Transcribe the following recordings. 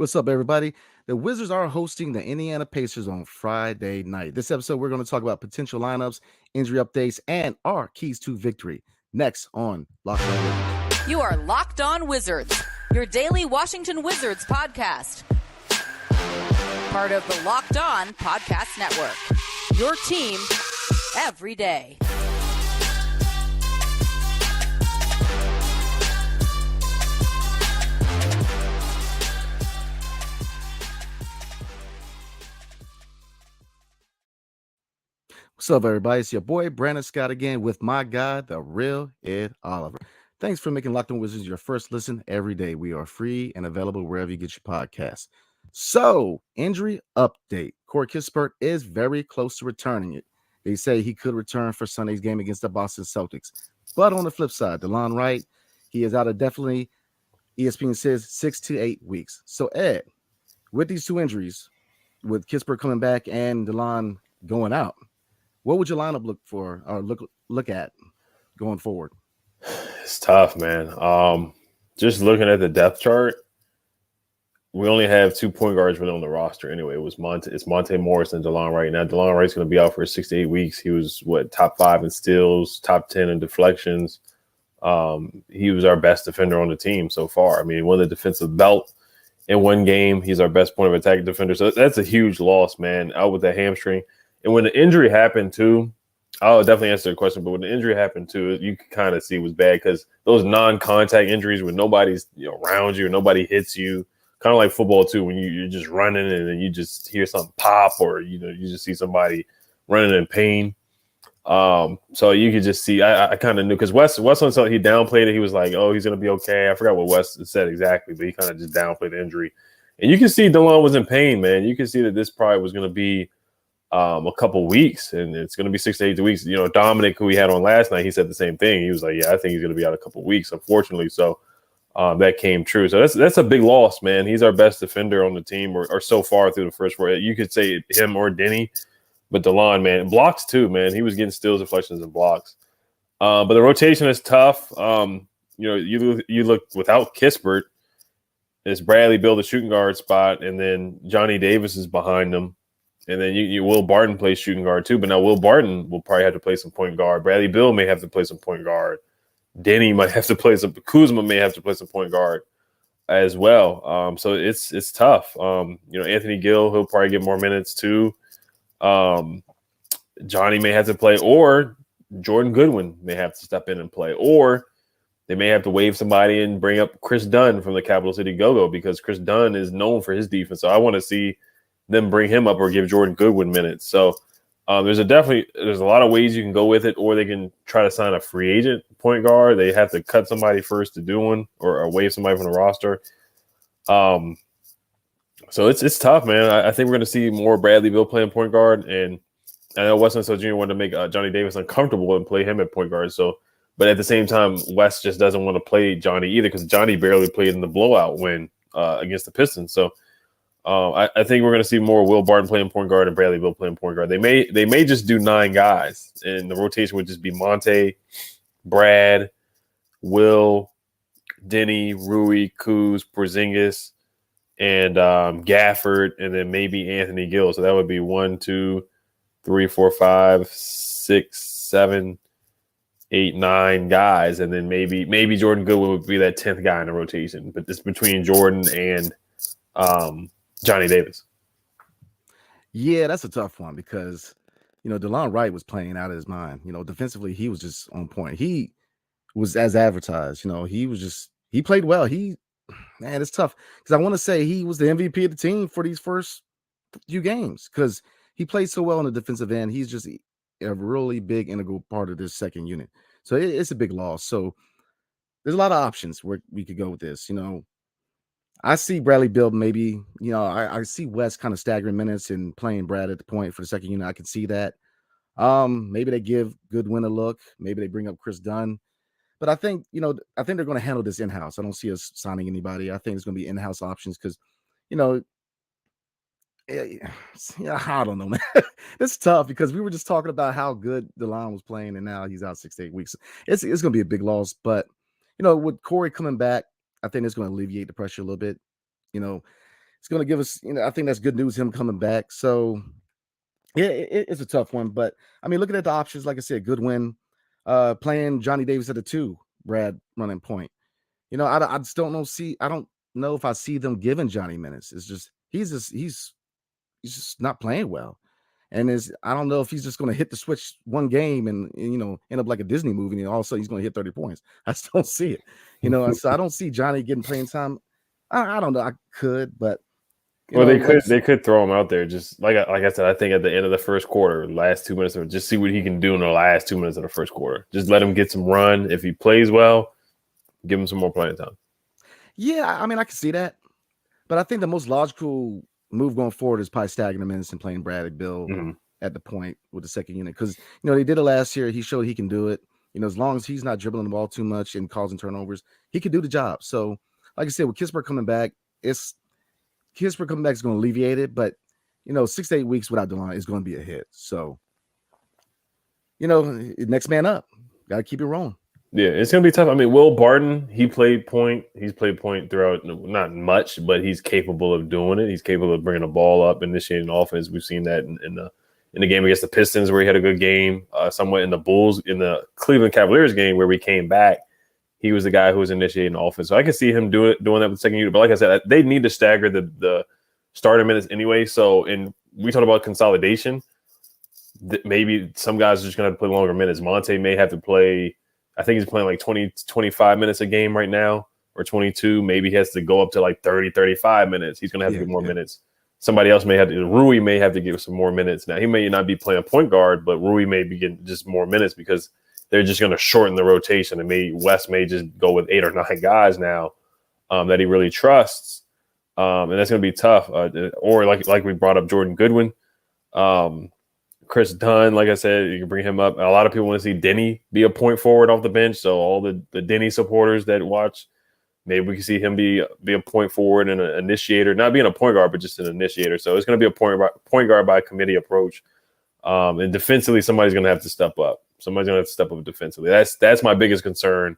What's up, everybody? The Wizards are hosting the Indiana Pacers on Friday night. This episode, we're going to talk about potential lineups, injury updates, and our keys to victory. Next on Locked On Wizards. You are Locked On Wizards, your daily Washington Wizards podcast. Part of the Locked On Podcast Network. Your team every day. What's up, everybody? It's your boy, Brandon Scott, again with my guy, the real Ed Oliver. Thanks for making Locked On Wizards your first listen every day. We are free and available wherever you get your podcasts. So, injury update. Corey Kispert is very close to returning it. They say he could return for Sunday's game against the Boston Celtics. But on the flip side, Delon Wright, he is out of definitely, ESPN says, 6 to 8 weeks. So, Ed, with these two injuries, with Kispert coming back and Delon going out, what would your lineup look for or look at going forward? It's tough, man. Just looking at the depth chart, we only have 2 point guards really on the roster anyway. It's Monte Morris and Delon Wright. Now Delon Wright's going to be out for 6 to 8 weeks. He was top 5 in steals, top 10 in deflections. He was our best defender on the team so far. I mean, he won the defensive belt in one game. He's our best point of attack defender. So that's a huge loss, man. Out with that hamstring. And when the injury happened too, I'll definitely answer the question, but when the injury happened too, you can kind of see it was bad because those non-contact injuries when nobody's around you, nobody hits you, kind of like football too, when you're just running and then you just hear something pop or you just see somebody running in pain. So you could just see, I kind of knew because Wes on something, he downplayed it. He was like, oh, he's going to be okay. I forgot what Wes said exactly, but he kind of just downplayed the injury. And you can see Delon was in pain, man. You can see that this probably was going to be a couple weeks, and it's going to be 6 to 8 weeks. Dominic, who we had on last night, he said the same thing. He was like, yeah, I think he's going to be out a couple weeks, unfortunately. So that came true. So that's a big loss, man. He's our best defender on the team or so far through the first 4. You could say him or Denny, but Delon, man, blocks too, man. He was getting steals, deflections, and blocks. But the rotation is tough. You look without Kispert, it's Bradley Beal the shooting guard spot, and then Johnny Davis is behind them. And then you Will Barton plays shooting guard too, but now Will Barton will probably have to play some point guard. Bradley Beal may have to play some point guard. Denny might have to play some. Kuzma may have to play some point guard as well. So it's tough. Anthony Gill, he'll probably get more minutes too. Johnny may have to play, or Jordan Goodwin may have to step in and play, or they may have to waive somebody and bring up Chris Dunn from the Capital City Go-Go because Chris Dunn is known for his defense. So I want to see them bring him up or give Jordan Goodwin minutes. So there's a lot of ways you can go with it, or they can try to sign a free agent point guard. They have to cut somebody first to do one or waive somebody from the roster. So it's tough, man. I think we're going to see more Bradley Beal playing point guard, and I know Wes Unseld Jr. wanted to make Johnny Davis uncomfortable and play him at point guard. So, but at the same time, Wes just doesn't want to play Johnny either because Johnny barely played in the blowout win against the Pistons. So. I think we're going to see more Will Barton playing point guard and Bradley Beal playing point guard. They may just do 9 guys, and the rotation would just be Monte, Brad, Will, Denny, Rui, Kuz, Porzingis, and Gafford, and then maybe Anthony Gill. So that would be 1, 2, 3, 4, 5, 6, 7, 8, 9 guys, and then maybe Jordan Goodwin would be that 10th guy in the rotation. But it's between Jordan and Johnny Davis. Yeah, that's a tough one because, Delon Wright was playing out of his mind. Defensively, he was just on point. He was as advertised. He played well. Man, it's tough because I want to say he was the MVP of the team for these first few games because he played so well on the defensive end. He's just a really big integral part of this second unit. So it's a big loss. So there's a lot of options where we could go with this. I see Bradley Beal maybe, I see Wes kind of staggering minutes and playing Brad at the point for the second unit. I can see that. Maybe they give Goodwin a look. Maybe they bring up Chris Dunn. But I think they're going to handle this in-house. I don't see us signing anybody. I think it's going to be in-house options because, I don't know, man. It's tough because we were just talking about how good Delon was playing, and now he's out 6 to 8 weeks. It's going to be a big loss. But, with Corey coming back, I think it's going to alleviate the pressure a little bit. it's going to give us, I think that's good news, him coming back. So, yeah, it's a tough one. But, I mean, looking at the options, like I said, Goodwin, playing Johnny Davis at the 2, Brad running point. I just don't know. I don't know if I see them giving Johnny minutes. It's just he's just not playing well, and I don't know if he's just going to hit the switch one game and end up like a Disney movie and all of a sudden he's going to hit 30 points. I just don't see it, and so I don't see Johnny getting playing time. I don't know. I could, but they could throw him out there just like I said. I think at the end of the first quarter, last 2 minutes, or just see what he can do in the last 2 minutes of the first quarter. Just let him get some run. If he plays well, give him some more playing time. Yeah, I mean, I can see that. But I think the most logical move going forward is probably staggering the minutes and playing Bradley Bill at the point with the second unit. Because, they did it last year. He showed he can do it. As long as he's not dribbling the ball too much and causing turnovers, he can do the job. So, like I said, with Kispert coming back, Kispert coming back is going to alleviate it. But, 6 to 8 weeks without Delon is going to be a hit. So, next man up. Got to keep it rolling. Yeah, it's going to be tough. I mean, Will Barton, he played point. He's played point throughout, not much, but he's capable of doing it. He's capable of bringing the ball up, initiating offense. We've seen that in the game against the Pistons where he had a good game. Somewhat in the Cleveland Cavaliers game where we came back, he was the guy who was initiating offense. So I can see him doing that with the second unit. But like I said, they need to stagger the starter minutes anyway. So we talked about consolidation. Maybe some guys are just going to play longer minutes. Monte may have to play. I think he's playing like 20, 25 minutes a game right now, or 22. Maybe he has to go up to like 30, 35 minutes. He's going to have to get more minutes. Somebody else Rui may have to give some more minutes. Now, he may not be playing point guard, but Rui may be getting just more minutes because they're just going to shorten the rotation. And Wes may just go with 8 or 9 guys now that he really trusts. And that's going to be tough. Or like we brought up Jordan Goodwin. Chris Dunn, like I said, you can bring him up. A lot of people want to see Denny be a point forward off the bench. So all the Denny supporters that watch, maybe we can see him be a point forward and an initiator, not being a point guard, but just an initiator. So it's going to be a point guard by committee approach. And defensively, somebody's going to have to step up. Somebody's going to have to step up defensively. That's my biggest concern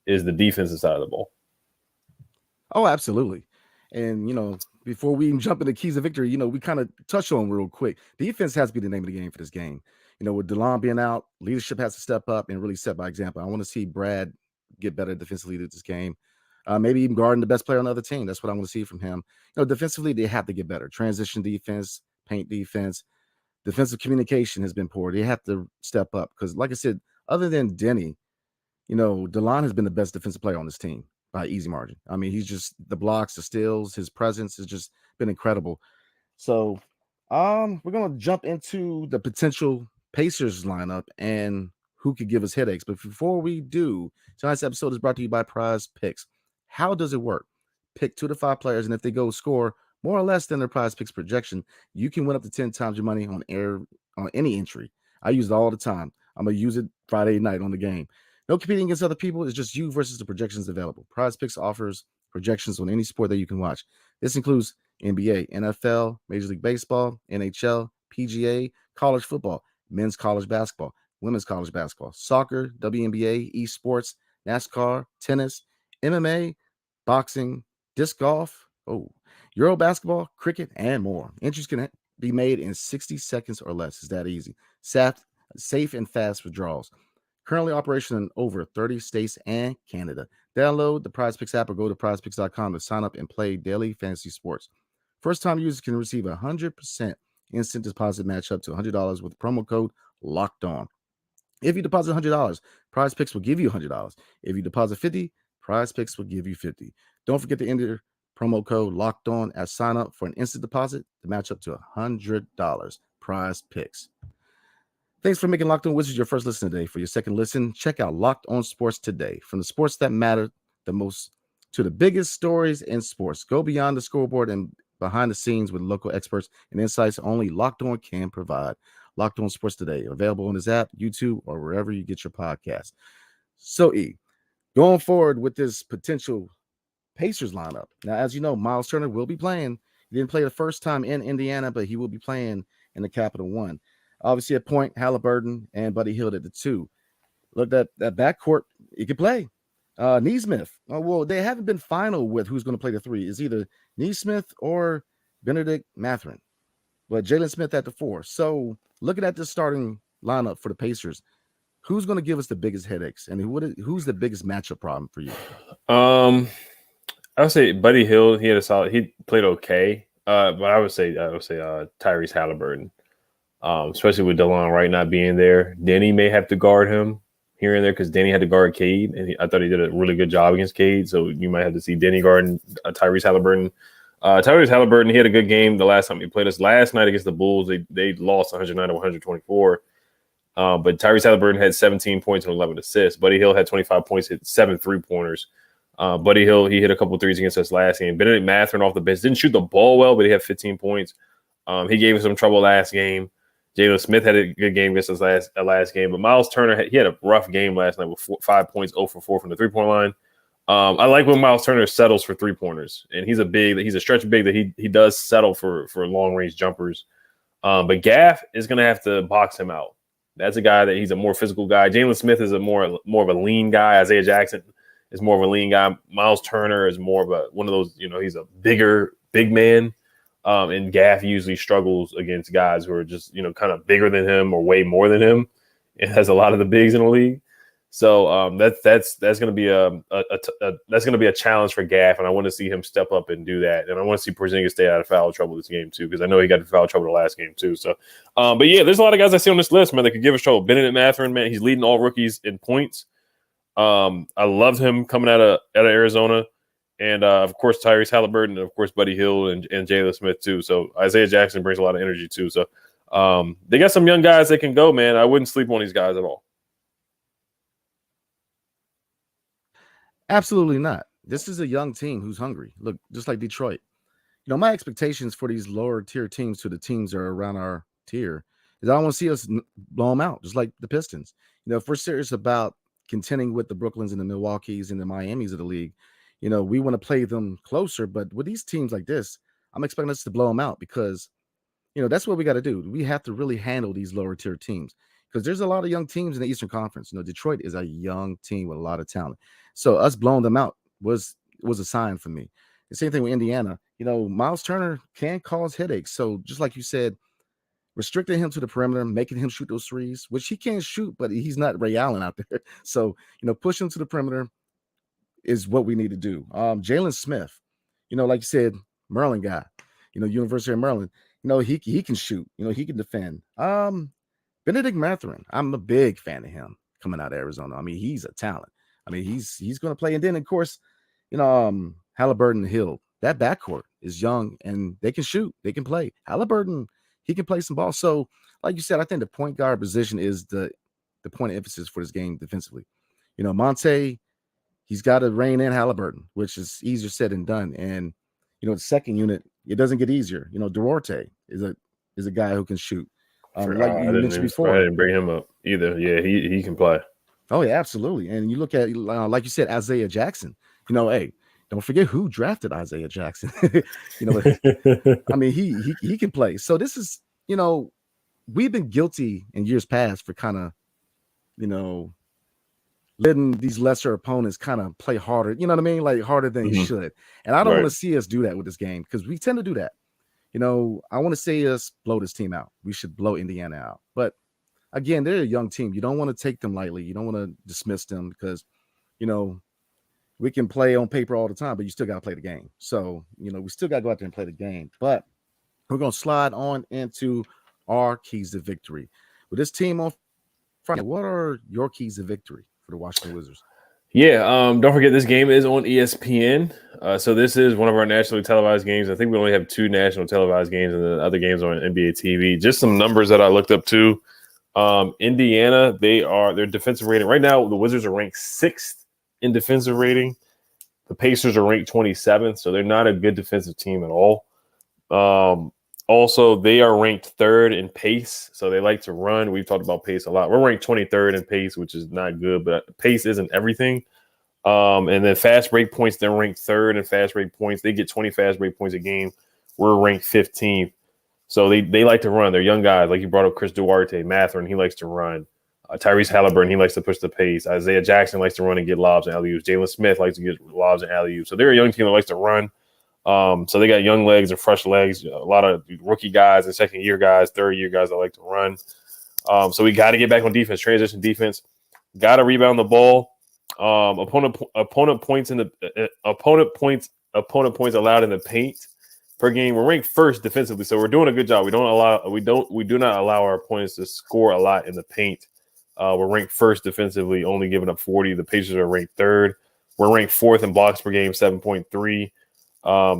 is the defensive side of the ball. Oh, absolutely. And, before we even jump into keys of victory, we kind of touched on real quick. Defense has to be the name of the game for this game. With Delon being out, leadership has to step up and really set by example. I want to see Brad get better defensively at this game. Maybe even guarding the best player on the other team. That's what I want to see from him. Defensively, they have to get better. Transition defense, paint defense, defensive communication has been poor. They have to step up because, like I said, other than Denny, Delon has been the best defensive player on this team by easy margin. I mean, he's just the blocks, the steals, his presence has just been incredible. So, we're gonna jump into the potential Pacers lineup and who could give us headaches. But before we do, tonight's episode is brought to you by PrizePicks. How does it work? Pick 2 to 5 players, and if they go score more or less than their PrizePicks projection, you can win up to 10 times your money on any entry. I use it all the time. I'm gonna use it Friday night on the game. No competing against other people. It's just you versus the projections available. PrizePicks offers projections on any sport that you can watch. This includes NBA, NFL, Major League Baseball, NHL, PGA, college football, men's college basketball, women's college basketball, soccer, WNBA, esports, NASCAR, tennis, MMA, boxing, disc golf, Euro basketball, cricket, and more. Entries can be made in 60 seconds or less. It's that easy. Safe and fast withdrawals. Currently operation in over 30 states and Canada. Download the PrizePicks app or go to prizepicks.com to sign up and play daily fantasy sports. First-time users can receive a 100% instant deposit match up to $100 with promo code LOCKEDON. If you deposit $100, PrizePicks will give you $100. If you deposit $50, PrizePicks will give you $50. Don't forget to enter promo code LOCKEDON at sign up for an instant deposit to match up to $100. PrizePicks. Thanks for making Locked On Wizards your first listen today. For your second listen, check out Locked On Sports today. From the sports that matter the most to the biggest stories in sports. Go beyond the scoreboard and behind the scenes with local experts and insights only Locked On can provide. Locked On Sports today, available on this app, YouTube, or wherever you get your podcast. So, going forward with this potential Pacers lineup. Now, as you know, Miles Turner will be playing. He didn't play the first time in Indiana, but he will be playing in the Capital One. Obviously, at point, Halliburton and Buddy Hield at the 2. Look, that backcourt, he could play. Neesmith. Well, they haven't been final with who's going to play the 3. It's either Neesmith or Benedict Mathurin, but Jalen Smith at the 4. So looking at this starting lineup for the Pacers, who's going to give us the biggest headaches, and who's the biggest matchup problem for you? I would say Buddy Hield. He had a solid. He played okay, but I would say Tyrese Halliburton, especially with Delon Wright not being there. Denny may have to guard him here and there because Denny had to guard Cade, and I thought he did a really good job against Cade. So you might have to see Denny guarding Tyrese Halliburton. Tyrese Halliburton, he had a good game the last time he played us. Last night against the Bulls, they lost 109 to 124. But Tyrese Halliburton had 17 points and 11 assists. Buddy Hield had 25 points, hit 7 3-pointers. Buddy Hield, he hit a couple threes against us last game. Benedict Mathurin off the bench didn't shoot the ball well, but he had 15 points. He gave us some trouble last game. Jalen Smith had a good game against us last game, but Miles Turner he had a rough game last night with 5 points, 0 for 4 from the 3-point line. I like when Miles Turner settles for 3-pointers, and he's a stretch big that he does settle for long range jumpers. But Gaff is going to have to box him out. That's a guy that he's a more physical guy. Jalen Smith is more of a lean guy. Isaiah Jackson is more of a lean guy. Miles Turner is more of one of those, he's a big man. And Gaff usually struggles against guys who are just, kind of bigger than him or way more than him. It has a lot of the bigs in the league. So that's going to be that's going to be a challenge for Gaff, and I want to see him step up and do that. And I want to see Porzingis stay out of foul trouble this game too, because I know he got in foul trouble the last game too. So, but yeah, there's a lot of guys I see on this list, man, that could give us trouble. Benedict Mathurin, man, he's leading all rookies in points. I loved him coming out of Arizona, and of course Tyrese Halliburton, and of course Buddy Hield and Jalen Smith too. So Isaiah Jackson brings a lot of energy too. So they got some young guys that can go, man. I wouldn't sleep on these guys at all. Absolutely not. This is a young team who's hungry. Look, just like Detroit. My expectations for these lower tier teams to the teams that are around our tier is I don't want to see us blow them out, just like the Pistons. If we're serious about contending with the Brooklyns and the Milwaukees and the Miamis of the league, we want to play them closer. But with these teams like this, I'm expecting us to blow them out because, that's what we got to do. We have to really handle these lower tier teams because there's a lot of young teams in the Eastern Conference. Detroit is a young team with a lot of talent. So us blowing them out was a sign for me. The same thing with Indiana. Miles Turner can cause headaches. So just like you said, restricting him to the perimeter, making him shoot those threes, which he can shoot, but he's not Ray Allen out there. So, push him to the perimeter is what we need to do. Jalen Smith, like you said, Maryland guy, University of Maryland, he can shoot, he can defend. Benedict Mathurin, I'm a big fan of him coming out of Arizona. I mean, he's a talent. I mean, he's going to play. And then, of course, Halliburton and Hill, that backcourt is young and they can shoot. They can play. Halliburton, he can play some ball. So, like you said, I think the point guard position is the point of emphasis for this game defensively. Monte, he's got to rein in Halliburton, which is easier said than done. And, the second unit, it doesn't get easier. Duarte is a guy who can shoot. Like you mentioned before. I didn't bring him up either. Yeah, he can play. Oh, yeah, absolutely. And you look at, like you said, Isaiah Jackson. Hey, don't forget who drafted Isaiah Jackson. I mean, he can play. So this is, we've been guilty in years past for kind of, letting these lesser opponents kind of play harder. You know what I mean? Like harder than you should. And I don't want to see us do that with this game because we tend to do that. I want to see us blow this team out. We should blow Indiana out. But again, they're a young team. You don't want to take them lightly. You don't want to dismiss them because, we can play on paper all the time, but you still got to play the game. So, we still got to go out there and play the game. But we're going to slide on into our keys to victory. With this team on Friday, what are your keys to victory for the Washington Wizards? Yeah, don't forget this game is on ESPN. So this is one of our nationally televised games. I think we only have 2 national televised games and the other games on NBA TV. Just some numbers that I looked up too. Indiana, their defensive rating right now, the Wizards are ranked 6th in defensive rating. The Pacers are ranked 27th, so they're not a good defensive team at all. Also, they are ranked 3rd in pace, so they like to run. We've talked about pace a lot. We're ranked 23rd in pace, which is not good, but pace isn't everything. And then fast break points, they're ranked 3rd in fast break points. They get 20 fast break points a game. We're ranked 15th. So they like to run. They're young guys. Like you brought up Chris Duarte, Mathurin, he likes to run. Tyrese Halliburton, he likes to push the pace. Isaiah Jackson likes to run and get lobs and alley-oops. Jalen Smith likes to get lobs and alley-oops. So they're a young team that likes to run. So they got young legs and fresh legs. A lot of rookie guys and second-year guys, third-year guys that like to run. So we got to get back on defense, transition defense. Got to rebound the ball. Opponent points allowed in the paint per game. We're ranked first defensively, so we're doing a good job. We do not allow our opponents to score a lot in the paint. We're ranked first defensively, only giving up 40. The Pacers are ranked third. We're ranked fourth in blocks per game, 7.3.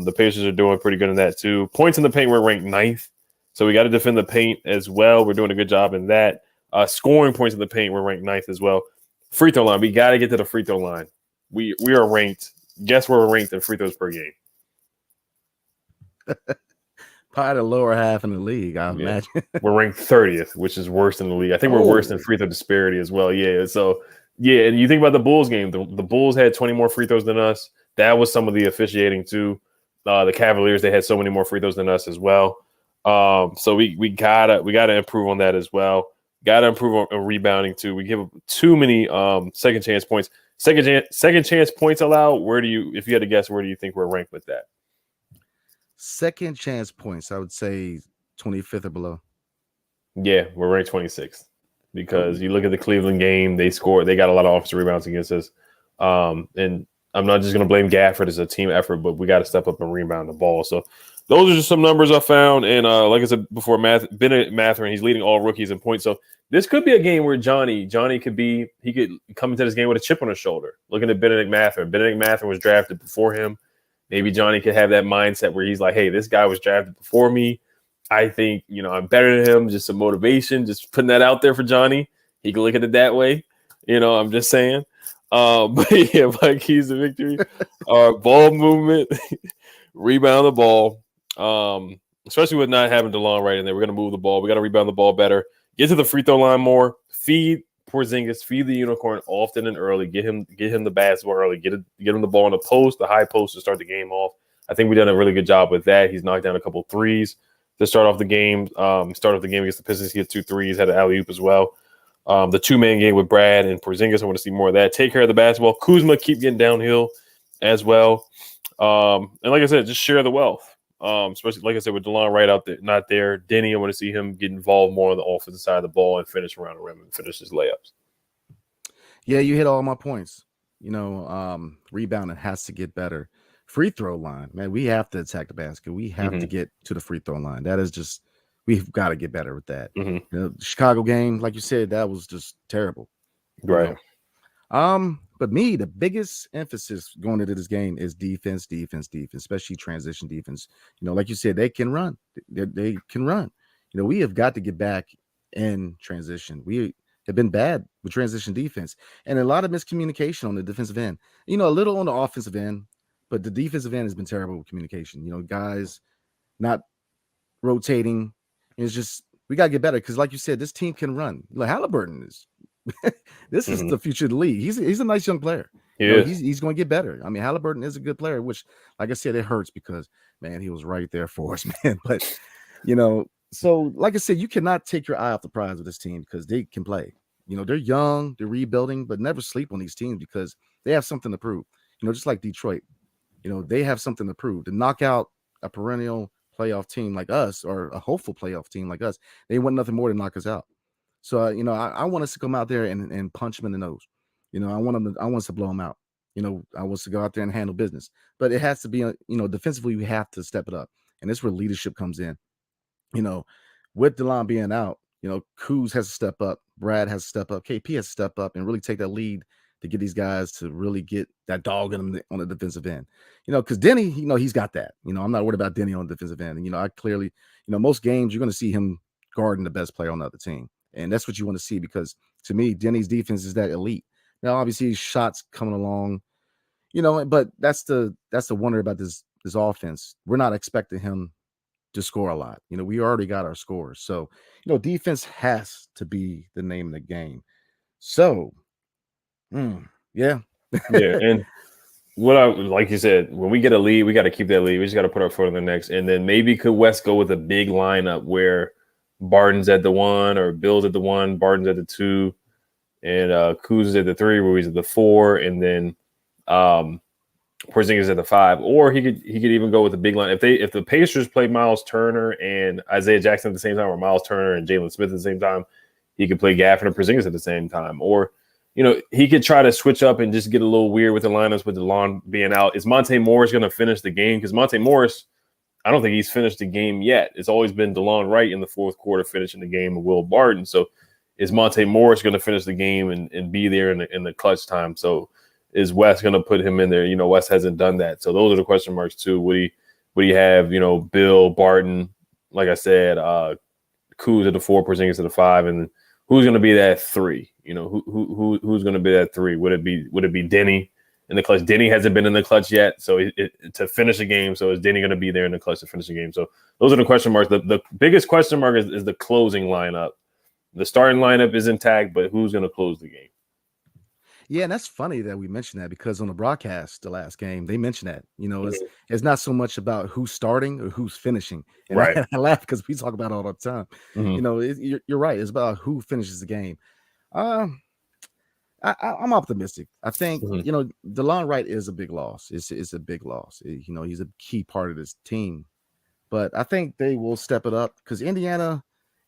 The Pacers are doing pretty good in that too. Points in the paint, we're ranked ninth. So we got to defend the paint as well. We're doing a good job in that. Scoring points in the paint, we're ranked ninth as well. Free throw line, we got to get to the free throw line. We are ranked. Guess where we're ranked in free throws per game? Probably the lower half in the league, I imagine. We're ranked 30th, which is worse than the league. I think we're worse than free throw disparity as well. Yeah. So, yeah, and you think about the Bulls game. The Bulls had 20 more free throws than us. That was some of the officiating too. The Cavaliers, they had so many more free throws than us as well. So we gotta improve on that as well. Gotta improve on rebounding too. We give up too many second chance points. Second chance points allowed. If you had to guess, where do you think we're ranked with that? Second chance points, I would say 25th or below. Yeah, we're ranked 26th because you look at the Cleveland game, they got a lot of offensive rebounds against us. And I'm not just going to blame Gafford as a team effort, but we got to step up and rebound the ball. So those are just some numbers I found. And like I said before, Bennett Mathurin, he's leading all rookies in points. So this could be a game where Johnny could come into this game with a chip on his shoulder. Looking at Bennett Mathurin. Bennett Mathurin was drafted before him. Maybe Johnny could have that mindset where he's like, hey, this guy was drafted before me. I think, I'm better than him. Just some motivation, just putting that out there for Johnny. He can look at it that way. I'm just saying. But yeah, my keys to victory are ball movement, rebound the ball, especially with not having DeLon Wright in there. We're going to move the ball. We got to rebound the ball better. Get to the free throw line more. Feed Porzingis, feed the unicorn often and early. Get him the basketball early. Get him the ball in the post, the high post to start the game off. I think we've done a really good job with that. He's knocked down a couple threes to start off the game. Against the Pistons. He had 2 threes, had an alley-oop as well. The 2-man game with Brad and Porzingis, I want to see more of that. Take care of the basketball. Kuzma, keep getting downhill as well. And like I said, just share the wealth. Especially, like I said, with DeLon Wright out there, not there. Denny, I want to see him get involved more on the offensive side of the ball and finish around the rim and finish his layups. Yeah, you hit all my points. Rebounding has to get better. Free throw line, man, we have to attack the basket. We have to get to the free throw line. That is just, we've got to get better with that. The Chicago game, like you said, that was just terrible. Right. But the biggest emphasis going into this game is defense, especially transition defense. Like you said, they can run. They can run. We have got to get back in transition. We have been bad with transition defense and a lot of miscommunication on the defensive end. A little on the offensive end, but the defensive end has been terrible with communication. Guys not rotating. It's just, we got to get better because, like you said, this team can run. Halliburton is this is the future of the league. He's a nice young player. He's going to get better. I mean, Halliburton is a good player, which, like I said, it hurts because, man, he was right there for us, man. But, so like I said, you cannot take your eye off the prize with this team because they can play. They're young, they're rebuilding, but never sleep on these teams because they have something to prove. Just like Detroit, they have something to prove. To knock out a perennial playoff team like us or a hopeful playoff team like us, they want nothing more than knock us out. So, I want us to come out there and punch them in the nose. I want us to blow them out. I want us to go out there and handle business. But it has to be, defensively, we have to step it up. And this is where leadership comes in. With DeLon being out, Kuz has to step up. Brad has to step up. KP has to step up and really take that lead to get these guys to really get that dog in them on the defensive end. Because Denny, he's got that. I'm not worried about Denny on the defensive end. And, I clearly, most games you're going to see him guarding the best player on the other team. And that's what you want to see because, to me, Denny's defense is that elite. Now, obviously, shots coming along, but that's the wonder about this offense. We're not expecting him to score a lot. We already got our scores. So, defense has to be the name of the game. So, yeah. And like you said, when we get a lead, we got to keep that lead. We just got to put our foot on the next. And then maybe could West go with a big lineup where Barton's at the 1 or Bill's at the 1, Barton's at the 2, and Kuz is at the 3, Ruiz at the 4, and then Porzingis at the 5. Or he could even go with the big line if the Pacers play Miles Turner and Isaiah Jackson at the same time, or Miles Turner and Jalen Smith at the same time. He could play Gafford and Porzingis at the same time, or he could try to switch up and just get a little weird with the lineups with DeLon being out. Is Monte Morris going to finish the game? Because Monte Morris, I don't think he's finished the game yet. It's always been DeLon Wright in the fourth quarter finishing the game and Will Barton. So is Monte Morris going to finish the game and be there in the clutch time? So is Wes going to put him in there? Wes hasn't done that. So those are the question marks too. Would he have, Bill, Barton, like I said, Kuz at the 4, Porzingis at the 5, and who's going to be that 3? Who's going to be that 3? Would it be Denny in the clutch? Denny hasn't been in the clutch yet, so to finish a game. So is Denny going to be there in the clutch to finish the game? So those are the question marks. The biggest question mark is the closing lineup. The starting lineup is intact, but who's going to close the game? Yeah, and that's funny that we mentioned that, because on the broadcast, the last game, they mentioned that. It's not so much about who's starting or who's finishing. And right. I laugh because we talk about it all the time. Mm-hmm. You're right. It's about who finishes the game. I'm optimistic. I think DeLon Wright is a big loss. It's a big loss. He's a key part of this team, but I think they will step it up because Indiana,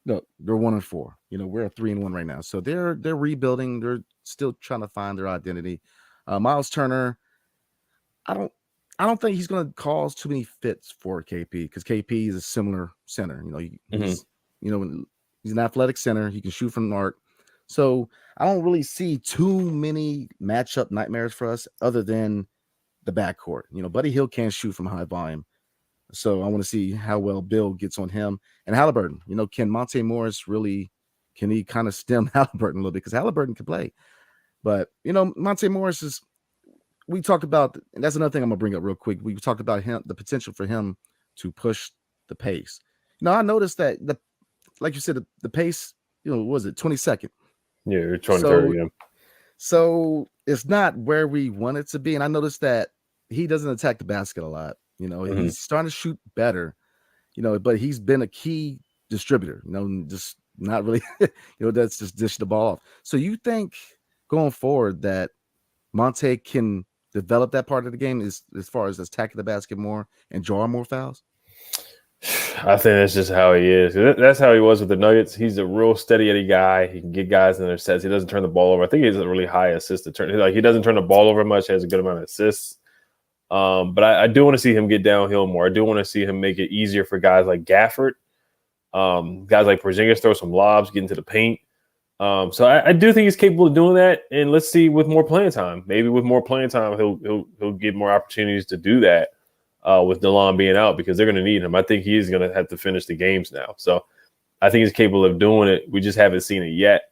they're 1-4. We're 3-1 right now, so they're rebuilding. They're still trying to find their identity. Miles Turner, I don't think he's going to cause too many fits for KP, because KP is a similar center. He's an athletic center. He can shoot from the arc. So I don't really see too many matchup nightmares for us other than the backcourt. Buddy Hield can't shoot from high volume. So I want to see how well Bill gets on him. And Halliburton, can Monte Morris really, can he kind of stem Halliburton a little bit? Because Halliburton can play. But, Monte Morris is, we talked about, and that's another thing I'm going to bring up real quick. We talked about him, the potential for him to push the pace. I noticed that, like you said, the pace, what was it, 22nd? Yeah, you're 23rd, yeah. So it's not where we want it to be. And I noticed that he doesn't attack the basket a lot. He's starting to shoot better, but he's been a key distributor, just not really, that's just dish the ball off. So you think going forward that Monte can develop that part of the game as far as attacking the basket more and drawing more fouls? I think that's just how he is. That's how he was with the Nuggets. He's a real steady Eddie guy. He can get guys in their sets. He doesn't turn the ball over. I think he has a really high assist to turn. Like, he doesn't turn the ball over much. He has a good amount of assists. But I do want to see him get downhill more. I do want to see him make it easier for guys like Gafford, guys like Porzingis, throw some lobs, get into the paint. So I do think he's capable of doing that. And let's see, with more playing time, maybe with more playing time, he'll get more opportunities to do that. With DeLon being out, because they're going to need him. I think he's going to have to finish the games now. So I think he's capable of doing it. We just haven't seen it yet.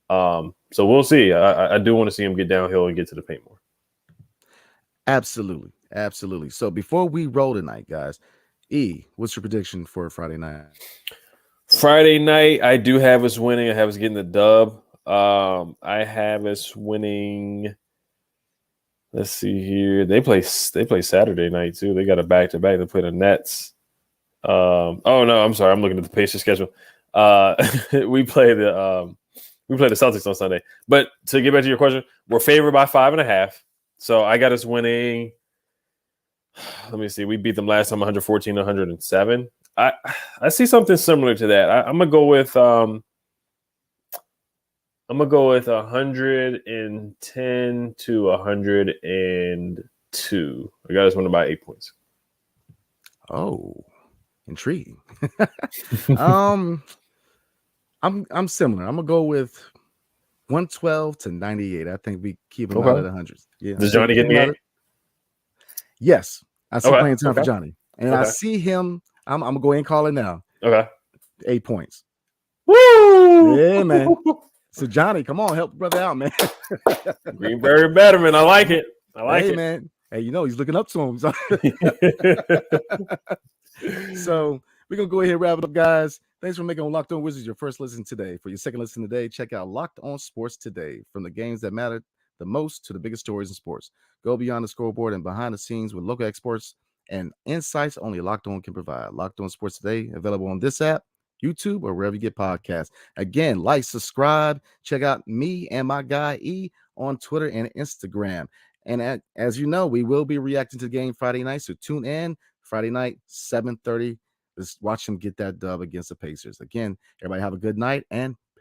So we'll see. I do want to see him get downhill and get to the paint more. Absolutely. Absolutely. So before we roll tonight, guys, what's your prediction for Friday night? Friday night, I do have us winning. I have us getting the dub. I have us winning. Let's see here. They play Saturday night too. They got a back-to-back. They play the Nets. Oh no, I'm sorry. I'm looking at the Pacers schedule. We play the Celtics on Sunday. But to get back to your question, we're favored by 5.5. So I got us winning. Let me see. We beat them last time 114-107. I see something similar to that. I'm gonna go with 110 to 102. I got us winning by 8 points. Oh, intriguing. I'm similar. I'm gonna go with 112 to 98. I think we keep him out at 100. Yeah. Does Johnny get the game? Yes, I see playing time for Johnny, and I see him. I'm gonna go ahead and call it now. Okay, 8 points. Woo! Yeah, man. So Johnny, come on, help the brother out, man. Greenberry Betterman, I like it. Hey, man. Hey, he's looking up to him. So, so we're gonna go ahead and wrap it up, guys. Thanks for making Locked On Wizards your first listen today. For your second listen today, check out Locked On Sports Today. From the games that matter the most to the biggest stories in sports. Go beyond the scoreboard and behind the scenes with local experts and insights only Locked On can provide. Locked On Sports Today, available on this app YouTube, or wherever you get podcasts. Again, like, subscribe, check out me and my guy E on Twitter and Instagram. And as you know, we will be reacting to the game Friday night, so tune in Friday night, 7:30. Let's watch them get that dub against the Pacers. Again, everybody have a good night and